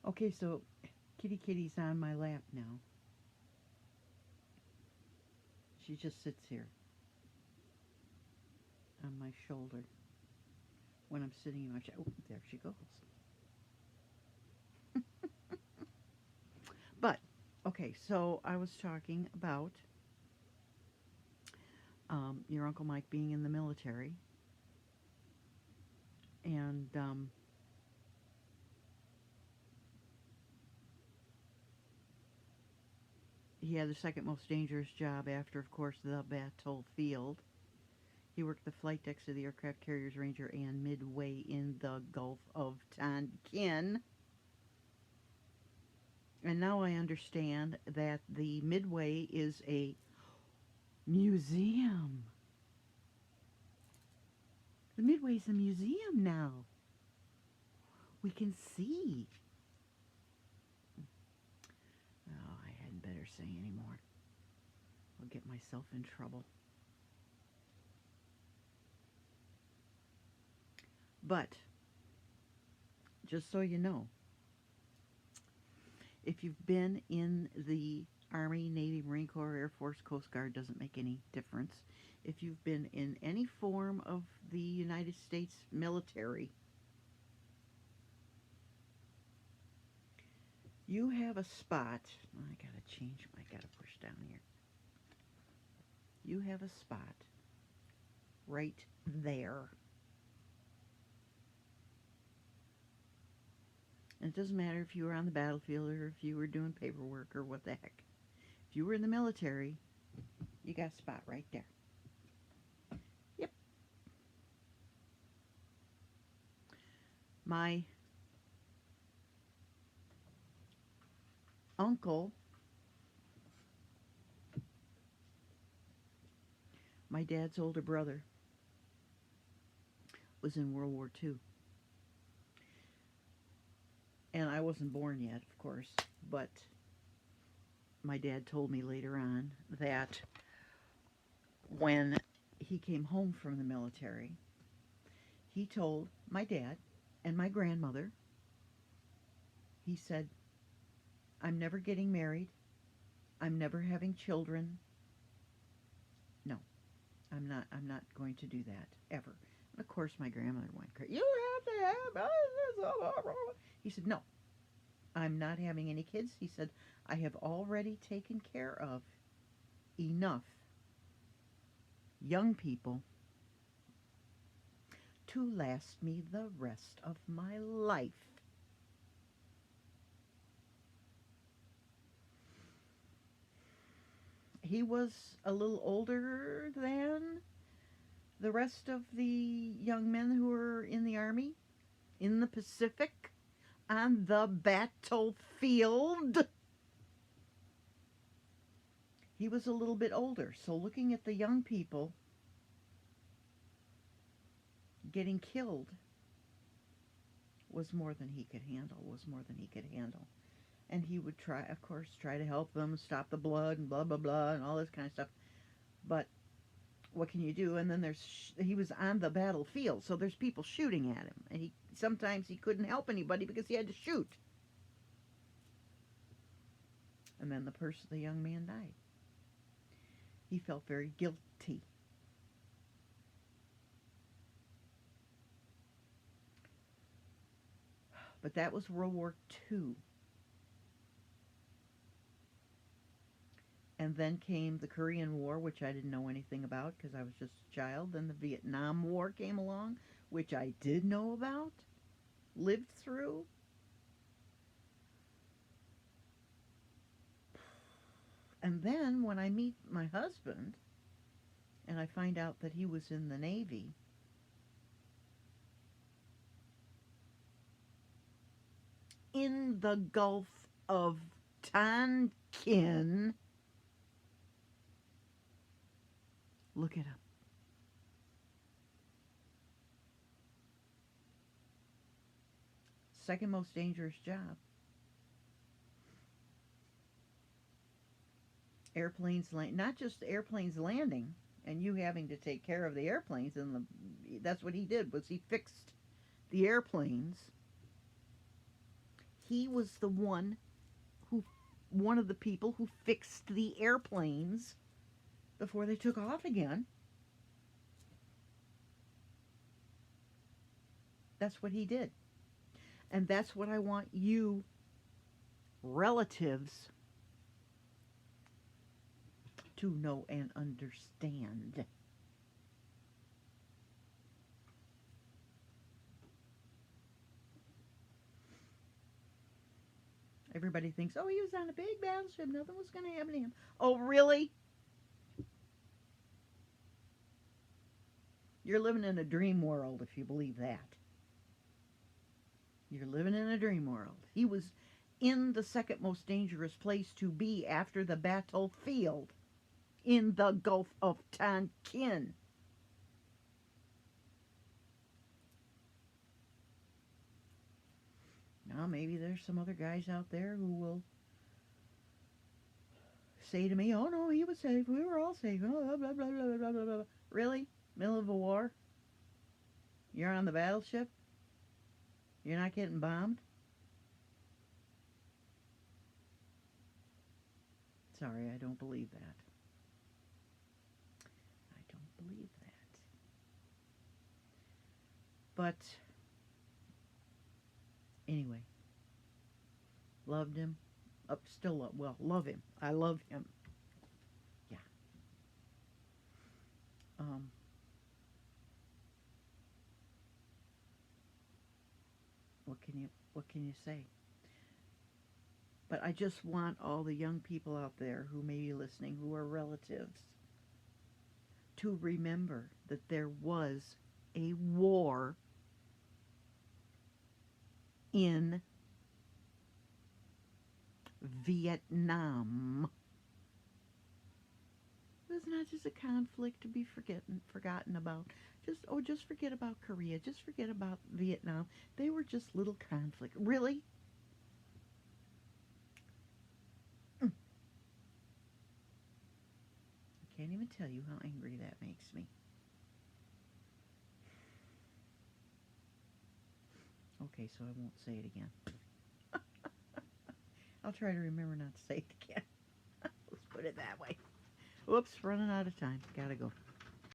Okay, so Kitty's on my lap now. She just sits here on my shoulder when I'm sitting in my chair. Oh, there she goes. But, okay, so I was talking about your Uncle Mike being in the military, and he had the second most dangerous job after, of course, the battlefield. He worked the flight decks of the aircraft carriers Ranger and Midway in the Gulf of Tonkin. And now I understand that the Midway is a museum. The Midway is a museum now. We can see. Oh, I hadn't better say anymore. I'll get myself in trouble. But, just so you know, if you've been in the Army, Navy, Marine Corps, Air Force, Coast Guard, doesn't make any difference. If you've been in any form of the United States military, you have a spot. I gotta push down here. You have a spot right there. And it doesn't matter if you were on the battlefield or if you were doing paperwork or what the heck. If you were in the military, you got a spot right there. Yep. My uncle, my dad's older brother, was in World War II. And I wasn't born yet, of course, but my dad told me later on that when he came home from the military, he told my dad and my grandmother, he said, I'm never getting married. I'm never having children. No, I'm not going to do that, ever. And of course my grandmother went crazy. You have to have this. He said, no, I'm not having any kids. He said, I have already taken care of enough young people to last me the rest of my life. He was a little older than the rest of the young men who were in the Army, in the Pacific, on the battlefield. He was a little bit older, so looking at the young people getting killed was more than he could handle. And he would try, of course, to help them, stop the blood and blah, blah, blah, and all this kind of stuff. But what can you do? And then he was on the battlefield, so there's people shooting at him. And sometimes he couldn't help anybody because he had to shoot. And then the young man died. He felt very guilty. But that was World War II. And then came the Korean War, which I didn't know anything about because I was just a child. Then the Vietnam War came along, which I did know about, lived through. And then when I meet my husband and I find out that he was in the Navy, in the Gulf of Tonkin, look it up. Second most dangerous job. Airplanes not just airplanes landing and you having to take care of the airplanes, and that's what he did, was he fixed the airplanes. he was the one of the people who fixed the airplanes before they took off again. That's what he did. And that's what I want you relatives to know and understand. Everybody thinks, oh, he was on a big battleship. Nothing was going to happen to him. Oh, really? You're living in a dream world if you believe that. You're living in a dream world. He was in the second most dangerous place to be after the battlefield, in the Gulf of Tonkin. Now, maybe there's some other guys out there who will say to me, oh, no, he was safe. We were all safe. Oh, blah, blah, blah, blah, blah, blah. Really? Middle of a war? You're on the battleship? You're not getting bombed? Sorry, I don't believe that. I don't believe that. But anyway, loved him. Still love him. I love him. Yeah. What can you say? But I just want all the young people out there who may be listening, who are relatives, to remember that there was a war in Vietnam. It was not just a conflict to be forgotten about. Just forget about Korea. Just forget about Vietnam. They were just little conflicts. Really? I can't even tell you how angry that makes me. Okay, so I won't say it again. I'll try to remember not to say it again. Let's put it that way. Whoops, running out of time. Gotta go.